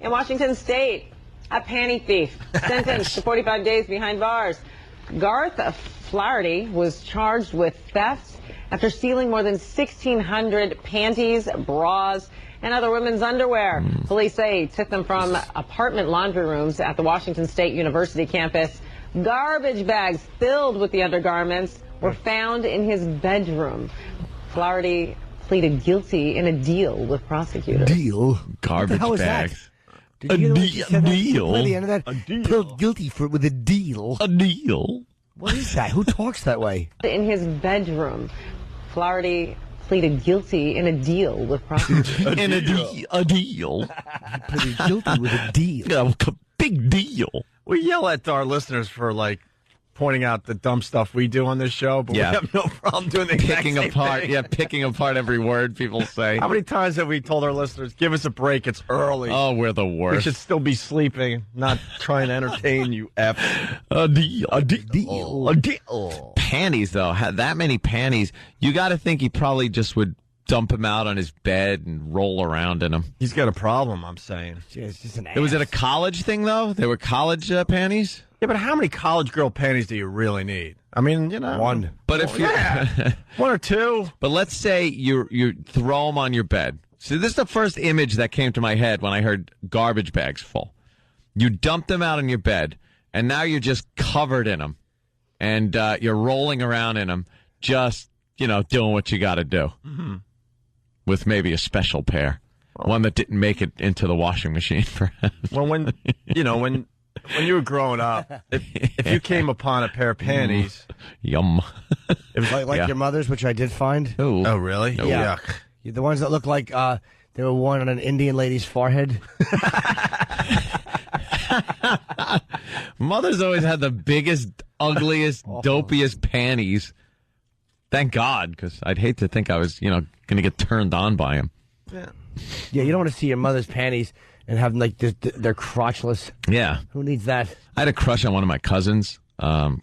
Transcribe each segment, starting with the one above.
In Washington State, a panty thief sentenced to 45 days behind bars. Garth Flaherty was charged with theft after stealing more than 1,600 panties, bras, and other women's underwear. Police say he took them from apartment laundry rooms at the Washington State University campus. Garbage bags filled with the undergarments were found in his bedroom. Flaherty pleaded guilty in a deal with prosecutors. Deal? Garbage bags. Did you A deal. Play the end of that? A deal. Pled guilty for it with a deal. A deal. What is that? Who talks that way? In his bedroom, Flaherty pleaded guilty in a deal with prosecutors. A deal. He pleaded guilty with a deal. A big deal. We yell at our listeners for, like, pointing out the dumb stuff we do on this show, but we have no problem doing the exact Picking same apart, thing. yeah, picking apart every word people say. How many times have we told our listeners, give us a break, it's early. Oh, we're the worst. We should still be sleeping, not trying to entertain you, F. A deal. A deal. A deal. Panties, though. That many panties. You got to think he probably just would dump him out on his bed and roll around in them. He's got a problem, I'm saying. Yeah, it's just an ass. Was it a college thing, though? They were college panties? Yeah, but how many college girl panties do you really need? I mean, you know. One. But if you One or two. But let's say you throw them on your bed. So this is the first image that came to my head when I heard garbage bags full. You dump them out on your bed, and now you're just covered in them. And you're rolling around in them, just, doing what you got to do. Mm-hmm. With maybe a special pair. One that didn't make it into the washing machine, perhaps. Well, when you were growing up, if you came upon a pair of panties. Yum. It was like your mother's, which I did find. Ooh. Oh, really? No. Yeah. Yuck. The ones that look like they were worn on an Indian lady's forehead. Mother's always had the biggest, ugliest, dopiest panties. Thank God, because I'd hate to think I was, going to get turned on by him. Yeah, you don't want to see your mother's panties and have them like they're crotchless. Yeah. Who needs that? I had a crush on one of my cousins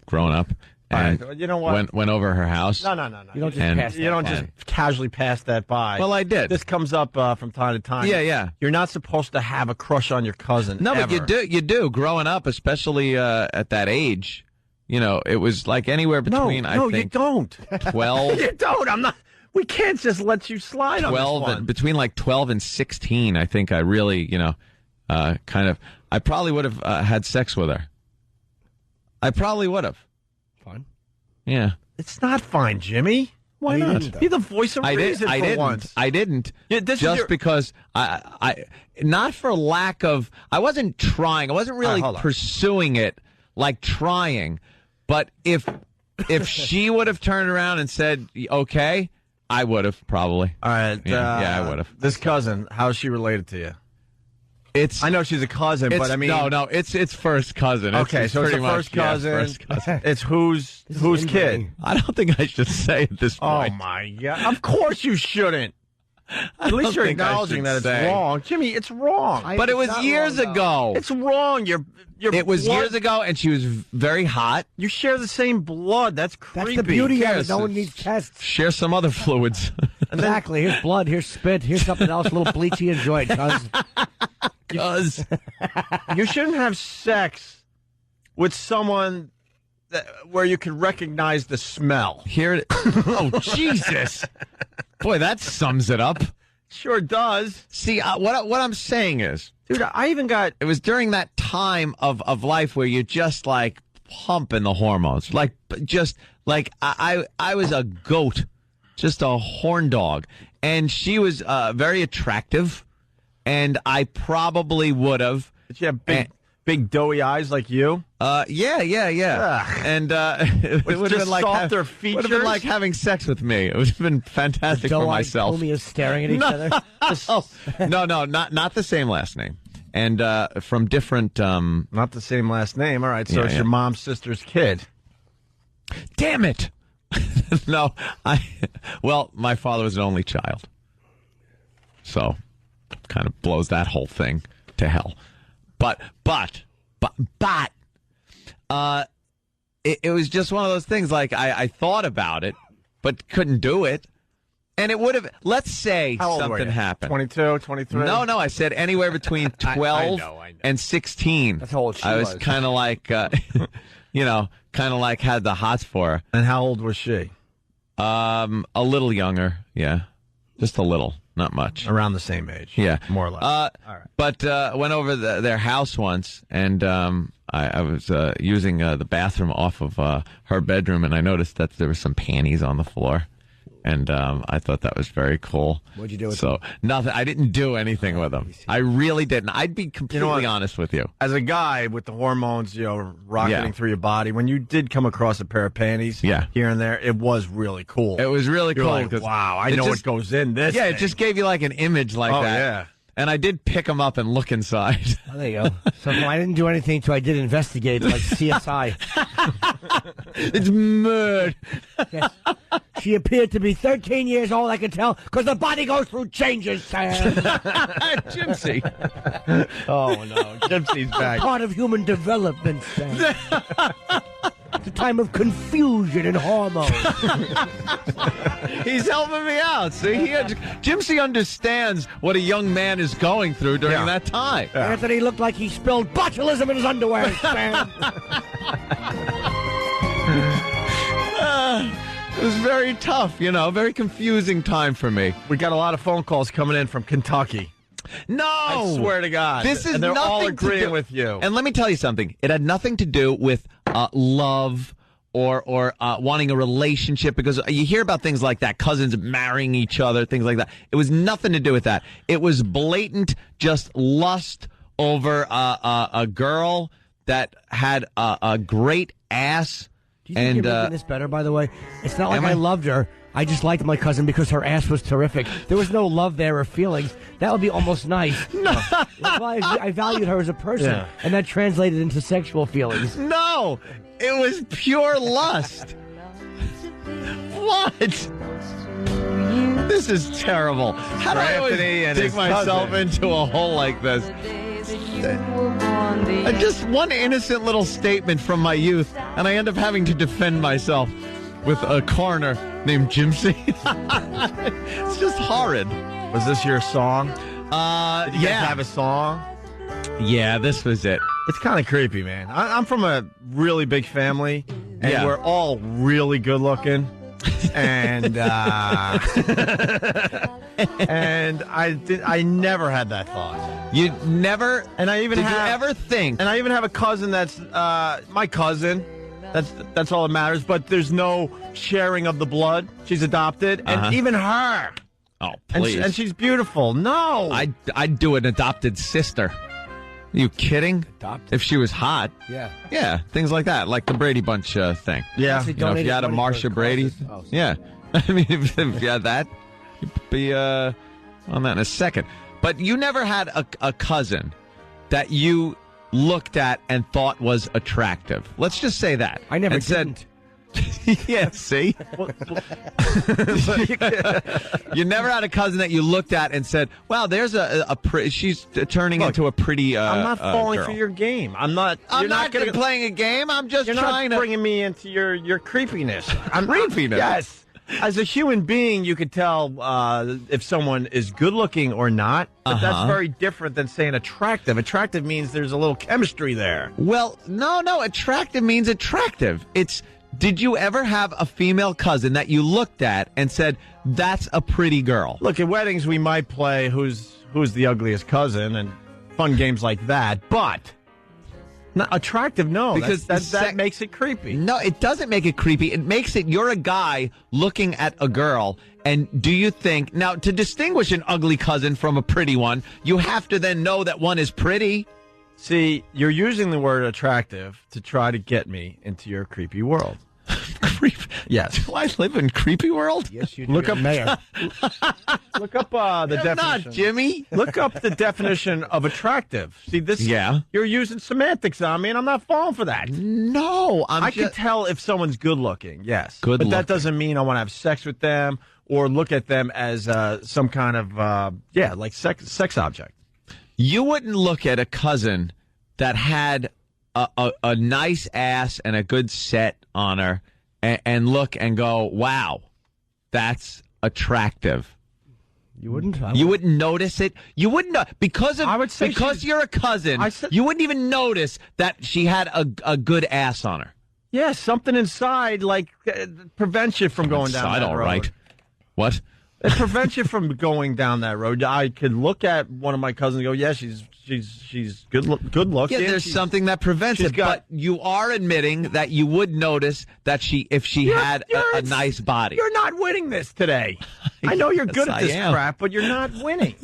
growing up. And you know what? Went over her house. No. You don't just pass that. You don't just casually pass that by. Well, I did. This comes up from time to time. Yeah. You're not supposed to have a crush on your cousin. No, ever. but you do. Growing up, especially at that age, it was like anywhere between, I think. you don't. 12. You don't. I'm not. We can't just let you slide on this one. Between like 12 and 16, I think I really, I probably would have had sex with her. I probably would have. Fun. Yeah. It's not fine, Jimmy. Why not? Be the voice of reason for once. I didn't. Yeah, because I not for lack of, I wasn't trying. I wasn't really pursuing it like trying. But if she would have turned around and said, okay, I would have probably. All right. I would have. This cousin, how's she related to you? I know she's a cousin, but I mean, no, it's first cousin. Okay, so it's a first cousin. First cousin. It's whose kid? I don't think I should say at this point. Oh my God! Of course you shouldn't. At least you're acknowledging that it's wrong, Jimmy. It's wrong. But it was years ago. It's wrong. It was years ago, and she was very hot. You share the same blood. That's creepy. That's the beauty of it. No one needs tests. Share some other fluids. Exactly. Here's blood. Here's spit. Here's something else. A little bleachy. Enjoy it, cuz. You shouldn't have sex with someone where you can recognize the smell. Oh, Jesus. Boy, that sums it up. Sure does. See, what I'm saying is, dude, I even got. It was during that time of life where you're just like pumping the hormones, I was a goat, just a horn dog, and she was very attractive, and I probably would have. Did she have big doughy eyes like you? Yeah. Ugh. And it would have been like softer features. Would have been like having sex with me. It would have been fantastic for myself. Homie is staring at each other. No, not the same last name, and from different. Not the same last name. All right, so it's your mom's sister's kid. Damn it! No, well, my father was an only child, so kind of blows that whole thing to hell. But it was just one of those things. Like I thought about it, but couldn't do it. And it would have, let's say How old were something you? happened. 22, 23? No, I said anywhere between 12 I know. and 16. That's how old she I was was. kind of like, kind of like had the hots for her. And how old was she? A little younger, yeah. Just a little, not much. Around the same age. Yeah. More or less. All right. But went over their house once, and I was using the bathroom off of her bedroom, and I noticed that there were some panties on the floor. And I thought that was very cool. What'd you do with them? Nothing. I didn't do anything with them. I really didn't. I'd be completely honest with you. As a guy with the hormones, rocketing through your body, when you did come across a pair of panties here and there, it was really cool. It was really You're cool. like, 'cause wow, I know what goes in this. Yeah, thing. it just gave you like an image like that. Yeah. And I did pick them up and look inside. Oh, there you go. So I didn't do anything until I did investigate, like CSI. It's murder. Yes. She appeared to be 13 years old, I can tell, because the body goes through changes, Sam. Gypsy. Oh, no. Gypsy's back. Part of human development, Sam. It's a time of confusion and hormones. He's helping me out. See, Gypsy understands what a young man is going through during that time. Anthony looked like he spilled botulism in his underwear, Sam. It was very tough, very confusing time for me. We got a lot of phone calls coming in from Kentucky. No! I swear to God. This is and they're all nothing to agreeing do- with you. And let me tell you something. It had nothing to do with love or wanting a relationship, because you hear about things like that, cousins marrying each other, things like that. It was nothing to do with that. It was blatant, just lust over a girl that had a great ass. Do you think you're making this better, by the way? It's not like I loved her. I just liked my cousin because her ass was terrific. There was no love there or feelings. That would be almost nice. No. Well, I valued her as a person, and that translated into sexual feelings. No, it was pure lust. What? This is terrible. How do I always Anthony and dig his myself cousin. into a hole like this? Just one innocent little statement from my youth, and I end up having to defend myself with a coroner named Gypsy. It's just horrid. Was this your song? Did you guys have a song? Yeah, this was it. It's kind of creepy, man. I'm from a really big family, and Yeah. we're all really good looking. And and I never had that thought. You never, And I even did have you ever think? And I even have a cousin that's my cousin. That's all that matters. But there's no sharing of the blood. She's adopted, and even her. Oh, And, please. and she's beautiful. No, I'd do an adopted sister. Are you kidding? Adopted? If she was hot. Yeah. Yeah, things like that, like the Brady Bunch thing. yeah. Actually, You know, if you had a donated Marsha money Brady. for causes. Oh, sorry. Yeah. I mean, if you had that, you'd be on that in a second. But you never had a cousin that you looked at and thought was attractive. Let's just say that. I never and didn't. Yeah, see? You never had a cousin that you looked at and said, wow, there's she's turning into a pretty I'm not falling girl. for your game. I'm not. I'm you're not gonna, playing a game. I'm just You're trying not to. bringing me into your creepiness. Creepiness? Yes. As a human being, you could tell if someone is good looking or not. But that's very different than saying attractive. Attractive means there's a little chemistry there. Well, no. Attractive means attractive. Did you ever have a female cousin that you looked at and said, that's a pretty girl? Look, at weddings we might play who's the ugliest cousin and fun games like that. But not attractive, no. Because that makes it creepy. No, it doesn't make it creepy. It makes it, you're a guy looking at a girl, and do you think, now to distinguish an ugly cousin from a pretty one, you have to then know that one is pretty. See, you're using the word attractive to try to get me into your creepy world. Creep. Yes. Do I live in creepy world? Yes, you do. Look up Mayor. Look up the I'm definition. not, Jimmy. Look up the definition of attractive. See this? Yeah. You're using semantics on me, and I'm not falling for that. No, I can tell if someone's good looking. Yes, Good but that looking. doesn't mean I want to have sex with them or look at them as some kind of like sex object. You wouldn't look at a cousin that had a nice ass and a good set on her and look and go, wow, that's attractive. You wouldn't? You wouldn't notice it? You wouldn't know because you're a cousin, you wouldn't even notice that she had a good ass on her. Yeah, something inside like prevents you from going down that road. All right. What? It prevents you from going down that road. I could look at one of my cousins and go, yeah, she's good looking. Yeah, there's something that prevents it. But you are admitting that you would notice that if she had a nice body. You're not winning this today. I know you're good at this crap, but you're not winning.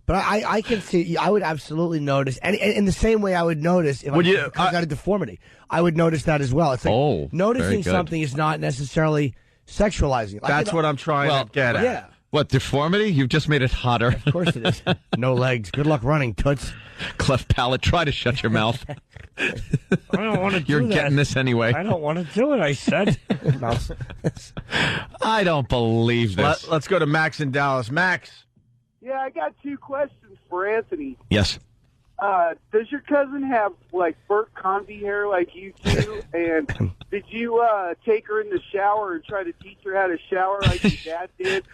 But I can see, I would absolutely notice, and in the same way I would notice if I got a deformity, I would notice that as well. It's like noticing something is not necessarily sexualizing. Like, that's what I'm trying to get at. Yeah. What, deformity? You've just made it hotter. Of course it is. No legs. Good luck running, toots. Cleft palate. Try to shut your mouth. I don't want to do You're getting this anyway. I don't want to do it, I said. I don't believe this. Let's go to Max in Dallas. Max. Yeah, I got 2 questions for Anthony. Yes. Does your cousin have, like, Burt Convy hair like you do? And did you take her in the shower and try to teach her how to shower like your dad did?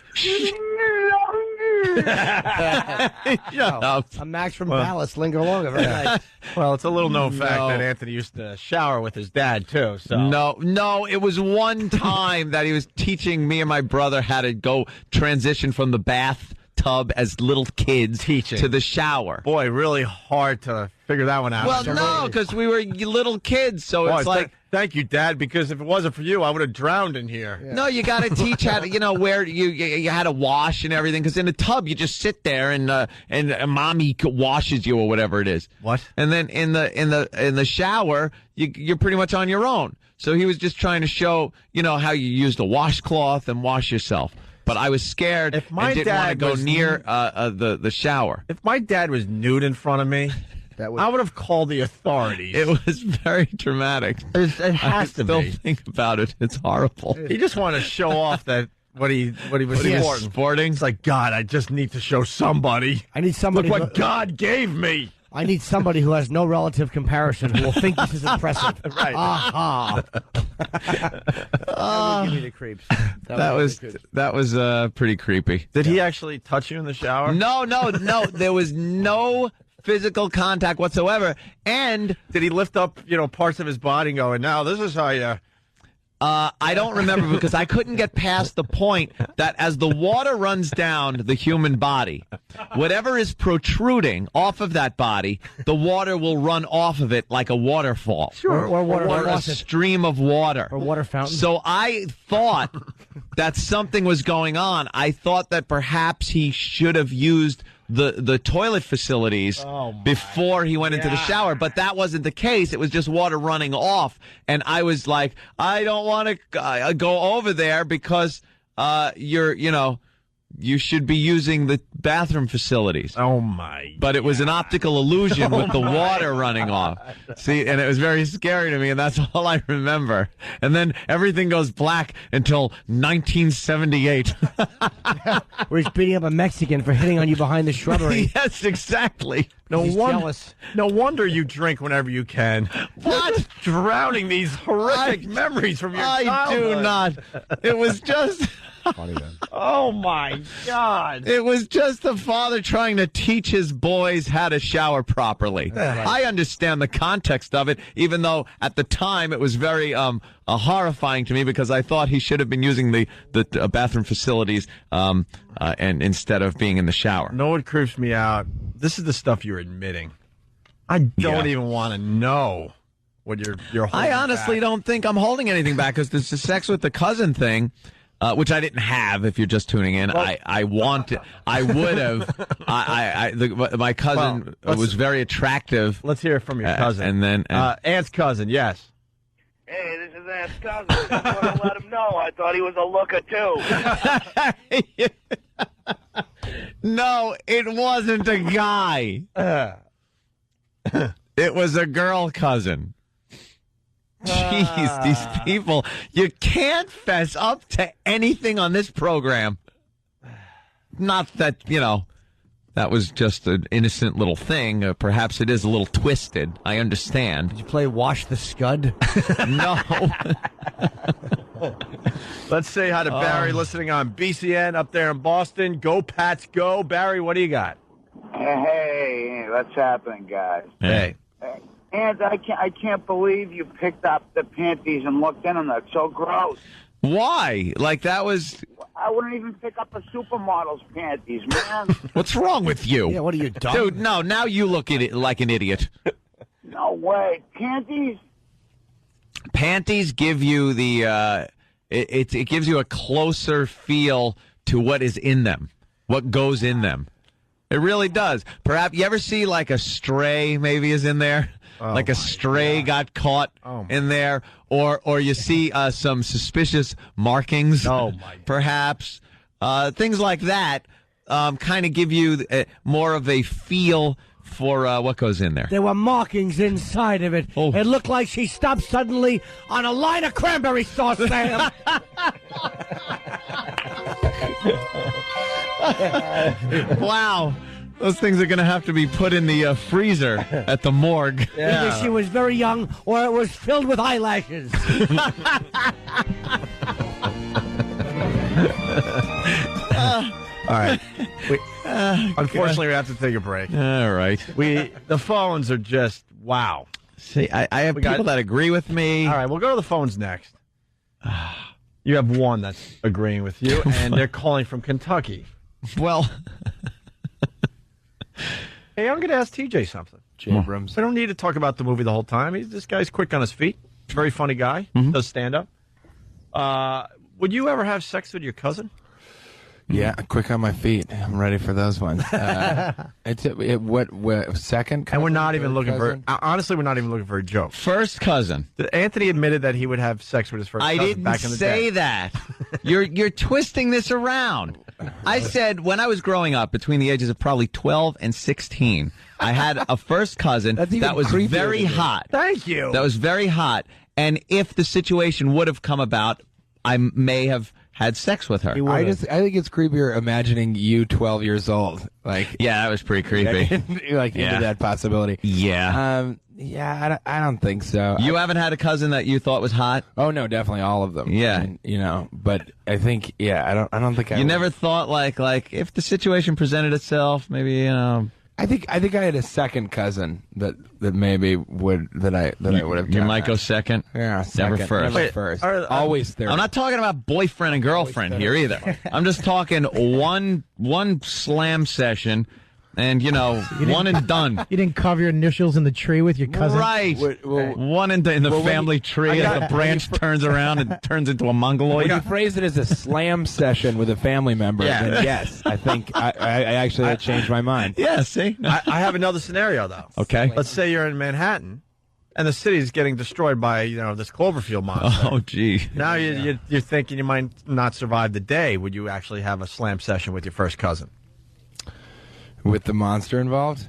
Shut up. I'm Max from Dallas. Linger longer. Very nice. Well, it's a little known fact that Anthony used to shower with his dad, too. So No, it was one time that he was teaching me and my brother how to go transition from the bath tub as little kids to the shower. Boy, really hard to figure that one out. Well, no, because we were little kids, so it's like... Thank you, Dad, because if it wasn't for you, I would have drowned in here. Yeah. No, you got to teach how to, where you had to wash and everything, because in a tub, you just sit there and mommy washes you or whatever it is. What? And then in the shower, you're pretty much on your own. So he was just trying to show, how you use the washcloth and wash yourself. But I was scared and didn't want to go near the shower. If my dad was nude in front of me, I would have called the authorities. It was very dramatic. It has to be. I still think about it. It's horrible. He just wanted to show off that what he was sporting. It's like, God, I just need to show somebody. I need somebody. Look what God gave me. I need somebody who has no relative comparison who will think this is impressive. Right. Aha. That would give me the creeps. That was pretty creepy. Did he actually touch you in the shower? No. There was no physical contact whatsoever. And did he lift up, parts of his body and go, and now this is how you... I don't remember because I couldn't get past the point that as the water runs down the human body, whatever is protruding off of that body, the water will run off of it like a waterfall. Sure. Or a stream of water. Or water fountain. So I thought that something was going on. I thought that perhaps he should have used the toilet facilities before he went into the shower, but that wasn't the case. It was just water running off, and I was like, I don't want to go over there because you should be using the bathroom facilities. Oh my! But it was an optical illusion with the water running off. See, and it was very scary to me, and that's all I remember. And then everything goes black until 1978. Where he's beating up a Mexican for hitting on you behind the shrubbery. Yes, exactly. He's jealous. No wonder you drink whenever you can. What? Drowning these horrific memories from your childhood. I do not. It was just... Funny, man. Oh, my God. It was just the father trying to teach his boys how to shower properly. Right. I understand the context of it, even though at the time it was very horrifying to me because I thought he should have been using the bathroom facilities and instead of being in the shower. No, it creeps me out. This is the stuff you're admitting. I don't even want to know what you're holding I honestly back. don't think I'm holding anything back because this is sex with the cousin thing. Which I didn't have. If you're just tuning in, well, I would have. My cousin was very attractive. Let's hear it from your cousin, and then Aunt's cousin. Yes. Hey, this is Aunt's cousin. Just want to let him know. I thought he was a looker too. No, it wasn't a guy. It was a girl cousin. Jeez, these people, you can't fess up to anything on this program. Not that, that was just an innocent little thing. Perhaps it is a little twisted. I understand. Did you play Wash the Scud? No. Let's say hi to Barry listening on BCN up there in Boston. Go Pats, go. Barry, what do you got? Hey, what's happening, guys? Hey. And I can't believe you picked up the panties and looked in them. That's so gross. Why? Like that was... I wouldn't even pick up a supermodel's panties, man. What's wrong with you? Yeah, what are you, dumb? Dude, no, now you look at it like an idiot. No way. Panties? Panties give you the... It gives you a closer feel to what is in them, what goes in them. It really does. Perhaps you ever see like a stray maybe is in there? Like a stray got caught in there, or you see some suspicious markings, perhaps. Things like that kind of give you more of a feel for what goes in there. There were markings inside of it. Oh. It looked like she stopped suddenly on a line of cranberry sauce, Sam. Wow. Those things are going to have to be put in the freezer at the morgue. Either she was very young or it was filled with eyelashes. All right. Unfortunately, we have to take a break. All right. The phones are just, wow. See, I have people that agree with me. All right, we'll go to the phones next. You have one that's agreeing with you, and they're calling from Kentucky. Well... Hey, I'm going to ask TJ something. Abrams. We don't need to talk about the movie the whole time. This guy's quick on his feet. Very funny guy. Does stand up. Would you ever have sex with your cousin? Yeah, quick on my feet. I'm ready for those ones. What second? And we're not even looking cousin? for. Honestly, we're not even looking for a joke. First cousin. Anthony admitted that he would have sex with his first cousin back in the day. I didn't say that. You're twisting this around. I said when I was growing up, between the ages of probably 12 and 16, I had a first cousin that was very hot. Thank you. That was very hot. And if the situation would have come about, I may have had sex with her. I think it's creepier imagining you 12 years old. Yeah, that was pretty creepy. Into that possibility. Yeah. I don't think so. You haven't had a cousin that you thought was hot? Oh no, definitely all of them. Yeah. But I think I don't think I You would. never thought like if the situation presented itself, maybe I think I had a second cousin that maybe would I would have done. You might go second? Yeah, second. Never first. Never first. Always third. I'm not talking about boyfriend and girlfriend here either. I'm just talking one slam session and, one and done. You didn't carve your initials in the tree with your cousin? Right. One in the family tree as the branch turns around and turns into a mongoloid. When you phrase it as a slam session with a family member, then yes, I think I actually changed my mind. Yeah, see? I have another scenario, though. Okay. Let's say you're in Manhattan, and the city's getting destroyed by, this Cloverfield monster. Oh, gee. Now you're thinking you might not survive the day. Would you actually have a slam session with your first cousin? With the monster involved?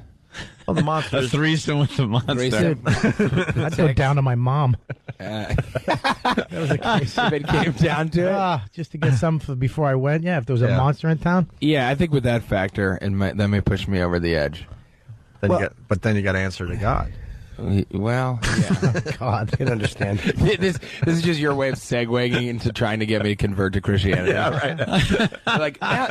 Well, the monster. A threesome with the monster. I'd go down to my mom. That was a case if it came down to it. Just to get some before I went. Yeah, if there was a monster in town. Yeah, I think with that factor, that may push me over the edge. But then you got to answer to God. Well, yeah. God, I can understand. This is just your way of segueing into trying to get me to convert to Christianity. Yeah, right.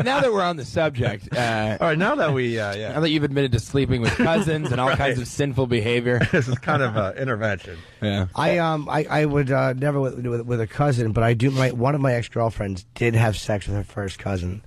Now that we're on the subject, all right. Now that now that you've admitted to sleeping with cousins and all kinds of sinful behavior, this is kind of intervention. Yeah. I would never with a cousin, but I do. One of my ex-girlfriends did have sex with her first cousin.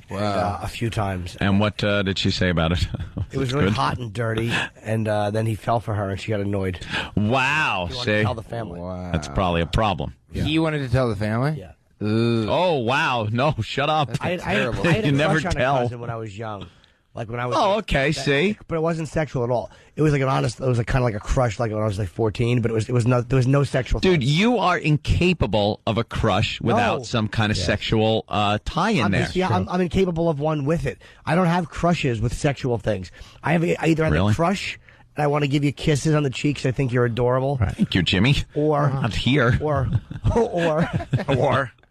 Wow. A few times. And what did she say about it? It was really hot and dirty, and then he fell for her, and she got annoyed. Wow. He wanted to tell the family. Wow. That's probably a problem. Yeah. He wanted to tell the family? Yeah. Ugh. Oh, wow. No, shut up. I had a You never crush on tell. a cousin when I was young. Like when I was. Oh, okay. See? But it wasn't sexual at all. It was like an honest. It was like kind of like a crush, like when I was like 14. But there was no sexual. Dude, things. you are incapable of a crush without some kind of sexual tie in there. I'm incapable of one with it. I don't have crushes with sexual things. I either have a crush and I want to give you kisses on the cheeks. I think you're adorable. Thank you, Jimmy. Or not here. Or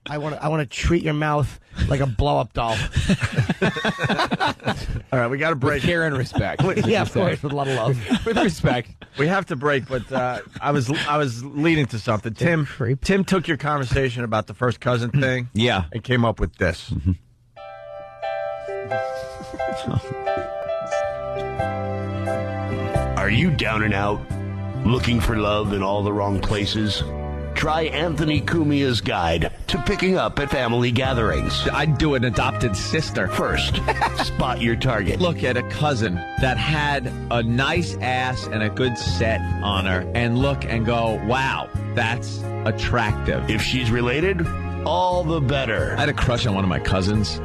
I want to treat your mouth like a blow-up doll. All right, we got to break. With care and respect. Yeah, of course, with a lot of love. With respect. We have to break, but I was leading to something. Tim took your conversation about the first cousin thing. Yeah. And came up with this. Are you down and out? Looking for love in all the wrong places? Try Anthony Cumia's guide to picking up at family gatherings. I'd do an adopted sister. First, spot your target. Look at a cousin that had a nice ass and a good set on her and look and go, wow, that's attractive. If she's related, all the better. I had a crush on one of my cousins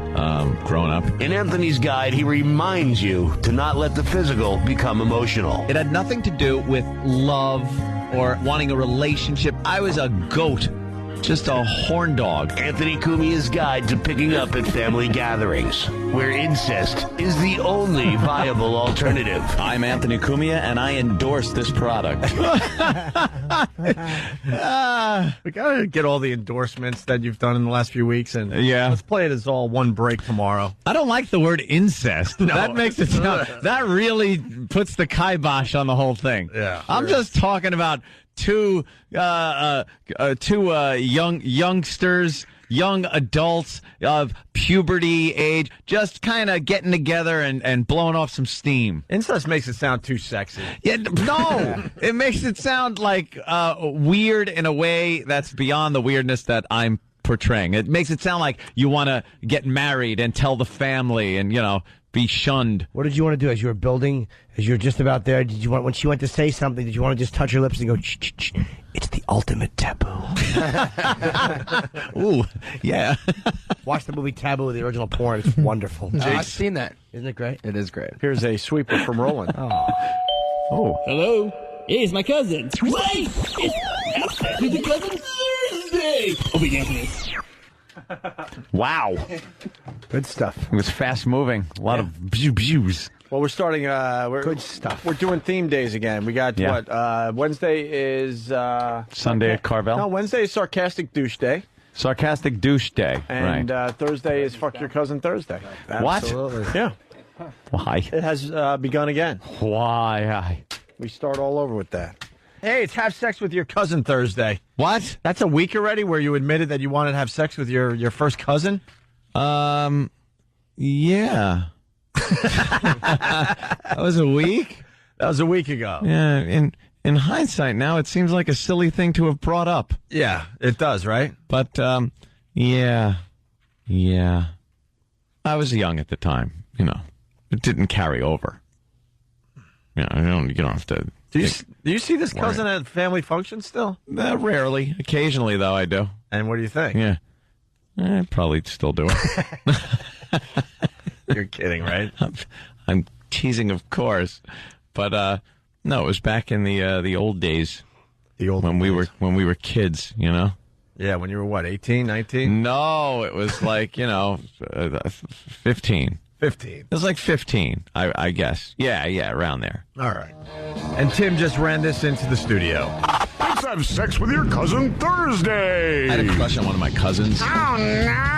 growing up. In Anthony's guide, he reminds you to not let the physical become emotional. It had nothing to do with love or wanting a relationship. I was a goat, just a horn dog. Anthony Cumia's guide to picking up at family gatherings, where incest is the only viable alternative. I'm Anthony Cumia, and I endorse this product. We got to get all the endorsements that you've done in the last few weeks, and let's play it as all one break tomorrow. I don't like the word incest. No. That makes it sound, that really puts the kibosh on the whole thing. Yeah, I'm just talking about two youngsters, young adults of puberty age, just kind of getting together and blowing off some steam. Incest makes it sound too sexy. Yeah, no, it makes it sound like weird in a way that's beyond the weirdness that I'm portraying. It makes it sound like you want to get married and tell the family and, be shunned. What did you want to do as you were building, as you were just about there? Did you want, when she went to say something, did you want to just touch her lips and go, ch-ch-ch? It's the ultimate taboo. Ooh, yeah. Watch the movie Taboo, the original porn. It's wonderful. I've seen that. Isn't it great? It is great. Here's a sweeper from Roland. Oh. Hello? Hey, it's my cousin. Wait! It's the cousin Thursday! Opie Anthony. Wow. Good stuff. It was fast moving. A lot of views. Well, we're starting. Good stuff. We're doing theme days again. We got what? Wednesday is Sunday at Carvel. No, Wednesday is Sarcastic Douche Day. Sarcastic Douche Day. And right. Thursday is Fuck Your Cousin Thursday. What? Absolutely. Yeah. Why? It has begun again. Why? We start all over with that. Hey, it's Have Sex with Your Cousin Thursday. What? That's a week already where you admitted that you wanted to have sex with your first cousin? Yeah. That was a week? That was a week ago. Yeah, in hindsight now, it seems like a silly thing to have brought up. Yeah, it does, right? But, yeah. I was young at the time, It didn't carry over. You don't have to... Do you see this cousin at family functions still? Rarely. Occasionally, though, I do. And what do you think? Yeah. I probably still do it. You're kidding, right? I'm teasing, of course. But, no, it was back in the old days. The old when days. we were kids, Yeah, when you were what, 18, 19? No, it was like, 15. 15. It was like 15, I guess. Yeah, around there. All right. And Tim just ran this into the studio. Let's have sex with your cousin Thursday. I had a crush on one of my cousins. Oh, no.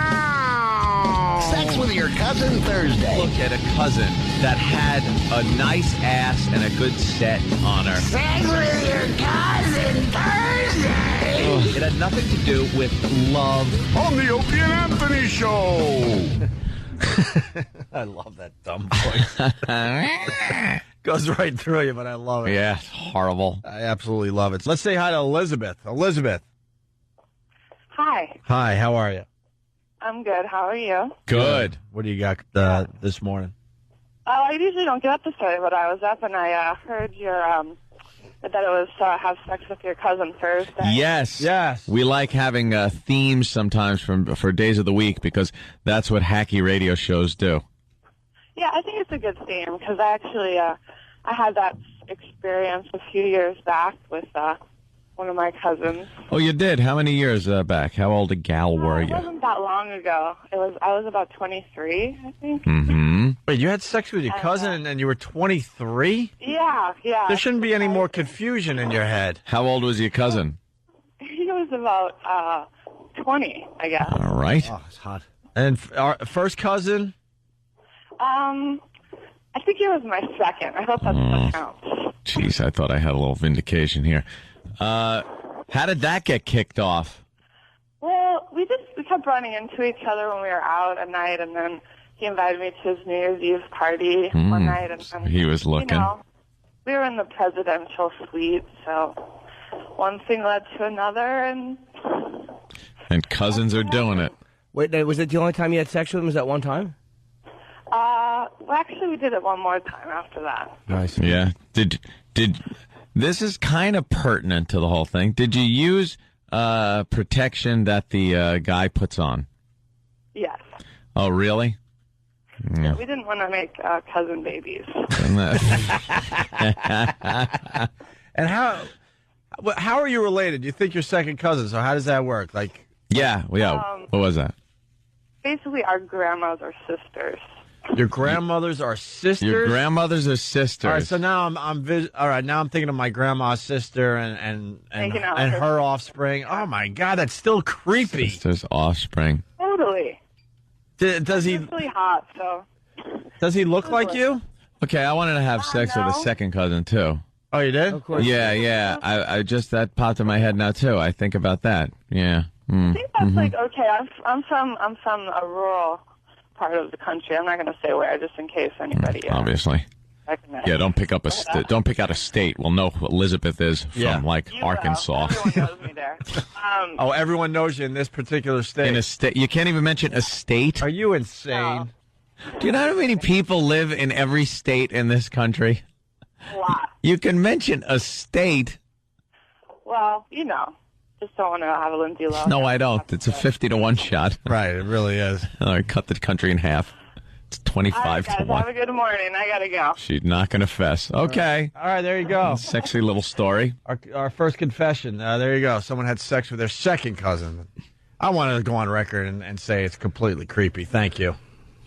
Sex with your cousin Thursday. Look at a cousin that had a nice ass and a good set on her. Sex with your cousin Thursday. It had nothing to do with love. On the Opie and Anthony Show. I love that dumb voice. Goes right through you, but I love it. Yeah, it's horrible. I absolutely love it. Let's say hi to Elizabeth. Elizabeth. Hi. Hi, how are you? I'm good. How are you? Good. What do you got this morning? I usually don't get up this early, but I was up and I heard your that it was have sex with your cousin Thursday. Yes. We like having themes sometimes for days of the week because that's what hacky radio shows do. Yeah, I think it's a good theme because I actually I had that experience a few years back with one of my cousins. Oh, you did? How many years back? How old a gal were It you? wasn't that long ago. I was about 23, I think. Mm-hmm. Wait, you had sex with your cousin and you were 23? Yeah. There shouldn't be any more confusion in your head. How old was your cousin? He was about 20, I guess. All right. Oh, it's hot. And our first cousin? I think he was my second. I hope that still counts. Jeez, I thought I had a little vindication here. How did that get kicked off? Well, we kept running into each other when we were out at night, and then he invited me to his New Year's Eve party one night. And then, he was looking. We were in the presidential suite, so one thing led to another, and cousins are doing it. Wait, was it the only time you had sex with him? Was that one time? Well, actually, we did it one more time after that. Nice. Yeah. Did this is kind of pertinent to the whole thing. Did you use protection that the guy puts on? Yes. Oh, really? Yeah. We didn't want to make cousin babies. And how are you related? You think you're second cousins, so how does that work? Like, yeah. What was that? Basically, our grandmas are sisters. Your grandmothers are sisters? Your grandmothers are sisters. All right, so now I'm thinking of my grandma's sister and her offspring. Oh my God, that's still creepy. Sister's offspring. Totally. Does he? It's really hot, so. Does he look like you? Okay, I wanted to have sex with a second cousin too. Oh, you did? Of course. Yeah. I just that popped in my head now too. I think about that. Yeah. I think that's like okay. I'm from a rural part of the country. I'm not going to say where, just in case anybody. Obviously. Recognize. Yeah. Don't pick out a state. We'll know who Elizabeth is from Arkansas. Everyone knows me there. Everyone knows you in this particular state. In a state, you can't even mention a state. Are you insane? No. Do you know how many people live in every state in this country? A lot. You can mention a state. Well, just don't want to have a Lindsay Lohan. No, I don't. It's a 50-1 shot. Right, it really is. I cut the country in half. It's 25 to 1. Have a good morning. I gotta go. She's not going to fess. Okay. All right, there you go. Sexy little story. Our first confession. There you go. Someone had sex with their second cousin. I wanted to go on record and say it's completely creepy. Thank you.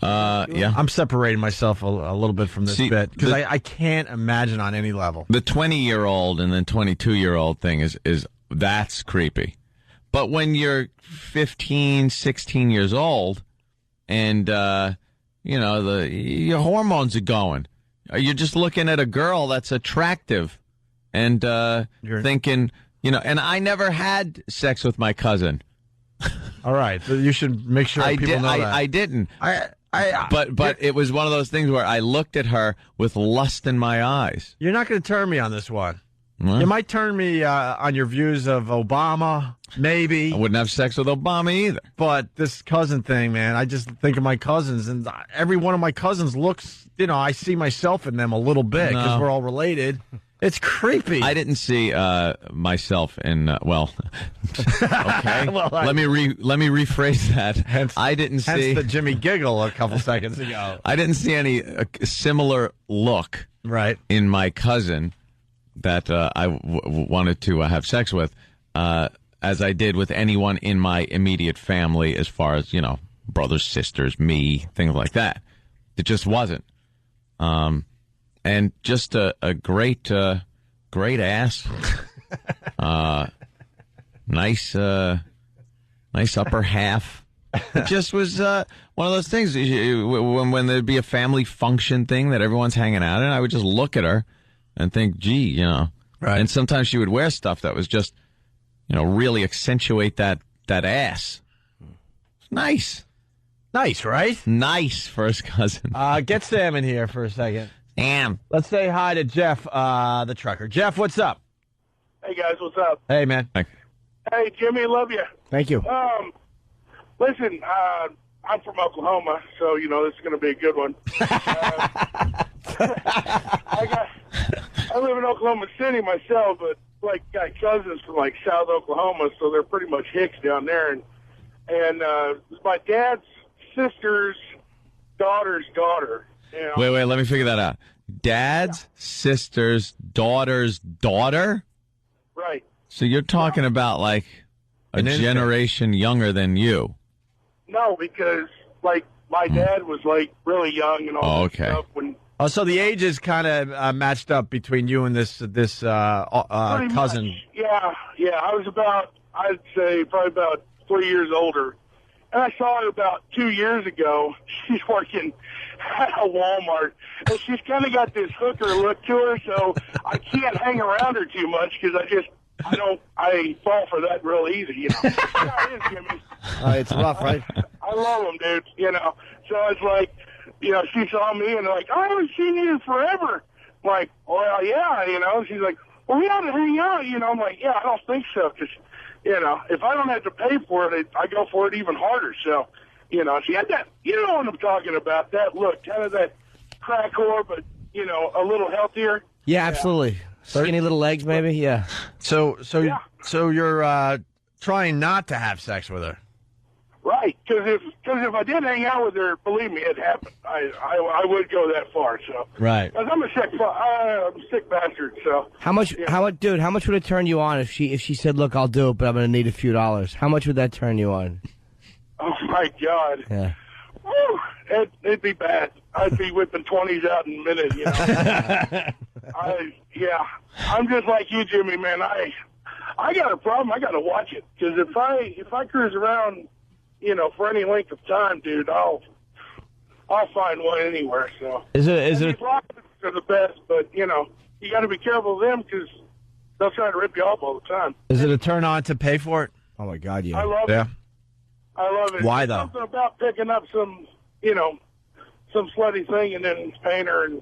Yeah. I'm separating myself a little bit from this bit because I can't imagine on any level. The 20-year-old and then 22-year-old thing is that's creepy. But when you're 15, 16 years old and, your hormones are going, you're just looking at a girl that's attractive and you're thinking, and I never had sex with my cousin. All right. So you should make sure people know that. I didn't. But it was one of those things where I looked at her with lust in my eyes. You're not going to turn me on this one. What? You might turn me on your views of Obama, maybe. I wouldn't have sex with Obama either. But this cousin thing, man, I just think of my cousins, and every one of my cousins looks, I see myself in them a little bit because we're all related. It's creepy. I didn't see myself in okay. Well, let me rephrase that. I didn't see the Jimmy giggle a couple seconds ago. I didn't see any similar look in my cousin that I wanted to have sex with, as I did with anyone in my immediate family, as far as brothers, sisters, me, things like that. It just wasn't. And just a great ass, nice upper half. It just was one of those things. When there'd be a family function thing that everyone's hanging out in, I would just look at her and think, gee, Right. And sometimes she would wear stuff that was just, really accentuate that ass. Nice, right? Nice first cousin. Get Sam in here for a second. Sam. Let's say hi to Jeff, the trucker. Jeff, what's up? Hey guys, what's up? Hey, man. Hey Jimmy, love you. Thank you. Listen, I'm from Oklahoma, so this is going to be a good one. I live in Oklahoma City myself, but got cousins from South Oklahoma, so they're pretty much Hicks down there, and my dad's sister's daughter's daughter. Wait, let me figure that out. Dad's sister's daughter's daughter? Right. So you're talking about a generation younger than you. No, because my dad was really young and all that stuff when. Oh, so the ages kind of matched up between you and this cousin. Much. Yeah. I was I'd say probably about 3 years older. And I saw her about 2 years ago. She's working at a Walmart, and she's kind of got this hooker look to her, so I can't hang around her too much because I fall for that real easy, you know. Yeah, it is, Jimmy. It's rough, right? I love them, dude, you know. So it's like, you know, she saw me and like, I haven't seen you in forever. I'm like, well, yeah, you know. She's like, well, we ought to hang out, you know. I'm like, yeah, I don't think so, because, you know, if I don't have to pay for it, I go for it even harder. So, you know, she had that, you know what I'm talking about, that look, kind of that crack whore, but, you know, a little healthier. Yeah, absolutely. Skinny little legs, maybe, yeah. So you're trying not to have sex with her. Right, because if I did hang out with her, believe me, it happened. I would go that far. So right, because I'm a sick bastard. So how much would it turn you on if she said, "Look, I'll do it, but I'm going to need a few dollars"? How much would that turn you on? Oh my God! Yeah, woo, it'd be bad. I'd be whipping 20s out in a minute. You know, I'm just like you, Jimmy. Man, I got a problem. I got to watch it because if I cruise around, you know, for any length of time, dude, I'll find one anywhere. So is it these rockets are the best, but you know, you got to be careful of them because they'll try to rip you off all the time. Is it a turn on to pay for it? Oh my God, yeah. I love it. I love it. Why though? Something about picking up some, you know, some slutty thing and then paying her and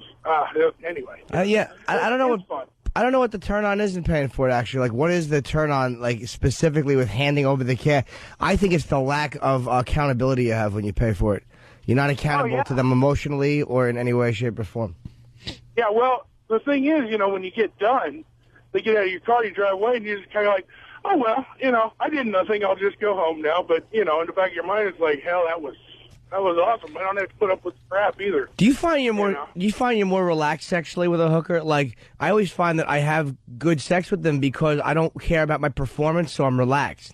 anyway. Yeah, I don't know what. Fun. I don't know what the turn on is in paying for it, actually. Like, what is the turn on, like, specifically with handing over the cash? I think it's the lack of accountability you have when you pay for it. You're not accountable to them emotionally or in any way, shape, or form. Yeah, well, the thing is, you know, when you get done, they get out of your car, you drive away, and you're just kind of like, oh, well, you know, I did nothing. I'll just go home now. But, you know, in the back of your mind, it's like, hell, that was awesome. I don't have to put up with crap either. Do you find you're more relaxed sexually with a hooker? Like, I always find that I have good sex with them because I don't care about my performance, so I'm relaxed.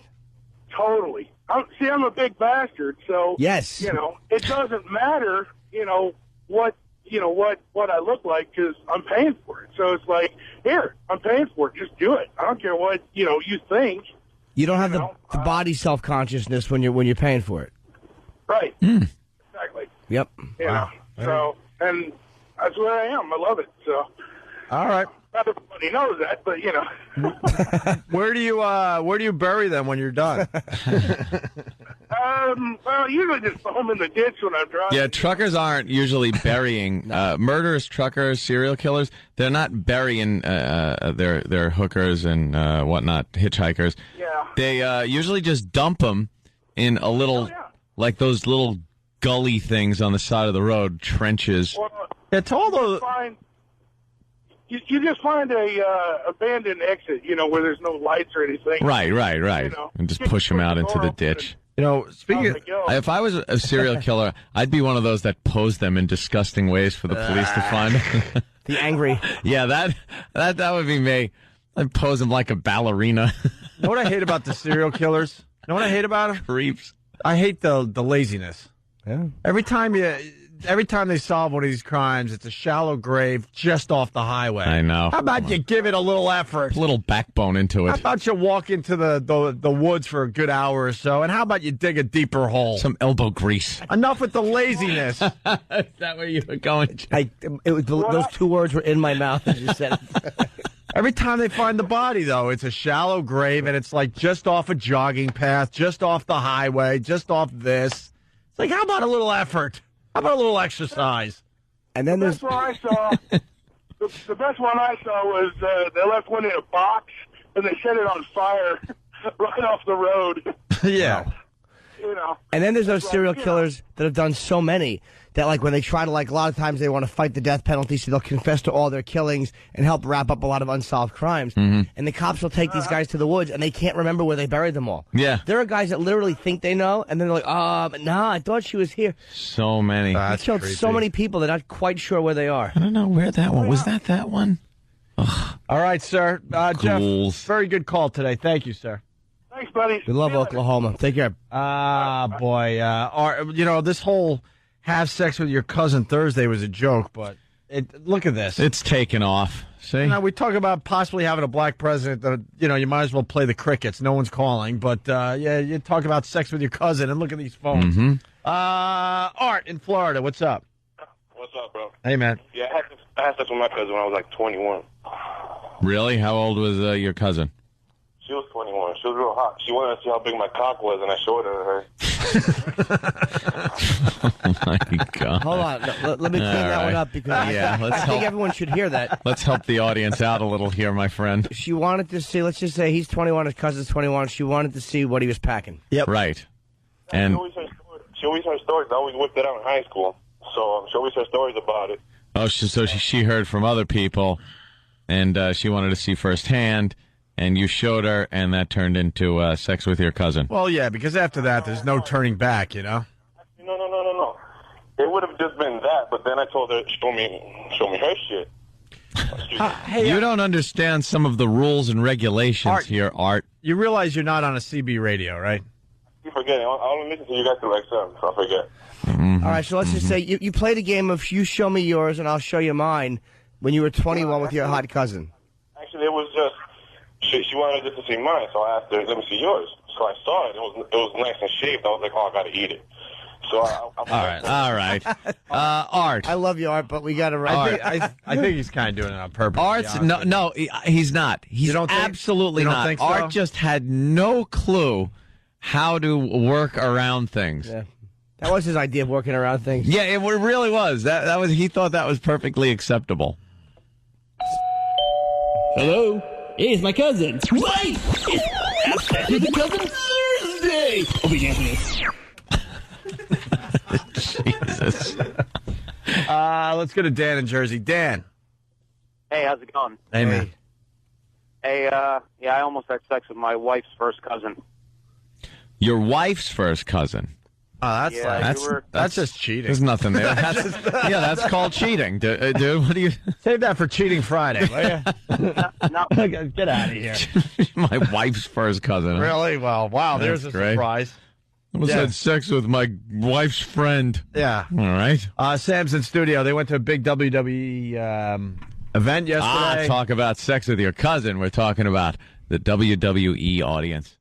Totally. I'm a big bastard, so yes, you know, it doesn't matter, you know, what I look like because I'm paying for it. So it's like, here, I'm paying for it. Just do it. I don't care what, you know, you think. You don't have the body self-consciousness when you're paying for it. Right. Exactly. Yep. You know, so, and that's where I am. I love it. So. All right. Not everybody knows that, but you know. Where do you bury them when you're done? Well, usually just throw them in the ditch when I'm driving. Yeah, truckers aren't usually burying murderers, truckers, serial killers. They're not burying their hookers and whatnot, hitchhikers. Yeah. They usually just dump them in a little, like those little gully things on the side of the road, trenches. Well, it's all those. You just find a abandoned exit, you know, where there's no lights or anything. Right. You know, and just push them out into the ditch. You know, speaking of, if I was a serial killer, I'd be one of those that posed them in disgusting ways for the police to find. The angry. Yeah, that would be me. I'd pose them like a ballerina. You know what I hate about the serial killers? You know what I hate about them? Creeps. I hate the laziness. Yeah. Every time they solve one of these crimes, it's a shallow grave just off the highway. I know. How about you give it a little effort? A little backbone into it. How about you walk into the woods for a good hour or so, and how about you dig a deeper hole? Some elbow grease. Enough with the laziness. Is that where you were going? Those two words were in my mouth as you said it. Every time they find the body, though, it's a shallow grave, and it's like just off a jogging path, just off the highway, just off this. It's like, how about a little effort? How about a little exercise? And then the best one I saw, the best one I saw was they left one in a box and they set it on fire right off the road. Yeah. You know. And then there's those serial killers that have done so many that, like, when they try to, like, a lot of times they want to fight the death penalty, so they'll confess to all their killings and help wrap up a lot of unsolved crimes. Mm-hmm. And the cops will take these guys to the woods, and they can't remember where they buried them all. Yeah. There are guys that literally think they know, and then they're like, I thought she was here. So many. They killed so many people, they're not quite sure where they are. I don't know where that one was. That one? Ugh. All right, sir. Jeff, very good call today. Thank you, sir. Thanks, buddy. We love Oklahoma. Take care. Boy. You know, this whole have sex with your cousin Thursday was a joke, but Look at this. It's taken off. See? Now, we talk about possibly having a black president that, you might as well play the crickets. No one's calling. But, you talk about sex with your cousin, and look at these phones. Mm-hmm. Art in Florida, what's up? What's up, bro? Hey, man. Yeah, I had sex with my cousin when I was like 21. Really? How old was your cousin? She was 21. She was real hot. She wanted to see how big my cock was, and I showed it to her. Oh, my God. Hold on. Let me clean that one up because I think everyone should hear that. Let's help the audience out a little here, my friend. She wanted to see, let's just say he's 21, his cousin's 21. She wanted to see what he was packing. Yep. Right. And She always heard stories. I always whipped it out in high school. So she always heard stories about it. oh, so she heard from other people, and she wanted to see firsthand, and you showed her, and that turned into sex with your cousin. Well, yeah, because after that, there's no turning back, No. It would have just been that, but then I told her, show me her shit. You don't understand some of the rules and regulations here, Art. You realize you're not on a CB radio, right? You forget. I only listen to you guys through XM, so I forget. All right, so let's just say you played a game of you show me yours and I'll show you mine when you were 21 with your hot cousin. Actually, it was just, she wanted just to see mine, so I asked her, let me see yours. So I saw it. It was nice and shaved. I was like, oh, I got to eat it. So all right. Art. I love you, Art, but we got to write. I think he's kind of doing it on purpose. Art's no, he's not. He's absolutely not. Think so? Art just had no clue how to work around things. Yeah. That was his idea of working around things. Yeah, it really was. That was. He thought that was perfectly acceptable. Hello? Hey, it's my cousin. Wait! It's the cousin Thursday! Opie Anthony. Jesus. Let's go to Dan in Jersey. Dan. Hey, how's it going? Hey, man. Hey, yeah, I almost had sex with my wife's first cousin. Your wife's first cousin. Oh, that's just cheating. There's nothing there. That's called cheating, dude. What do you save that for Cheating Friday? Will you? No. Get out of here. My wife's first cousin. Huh? Really? Well, wow. There's a great surprise. I almost had sex with my wife's friend. Yeah. All right. Sam's in studio. They went to a big WWE event yesterday. Talk about sex with your cousin. We're talking about the WWE audience.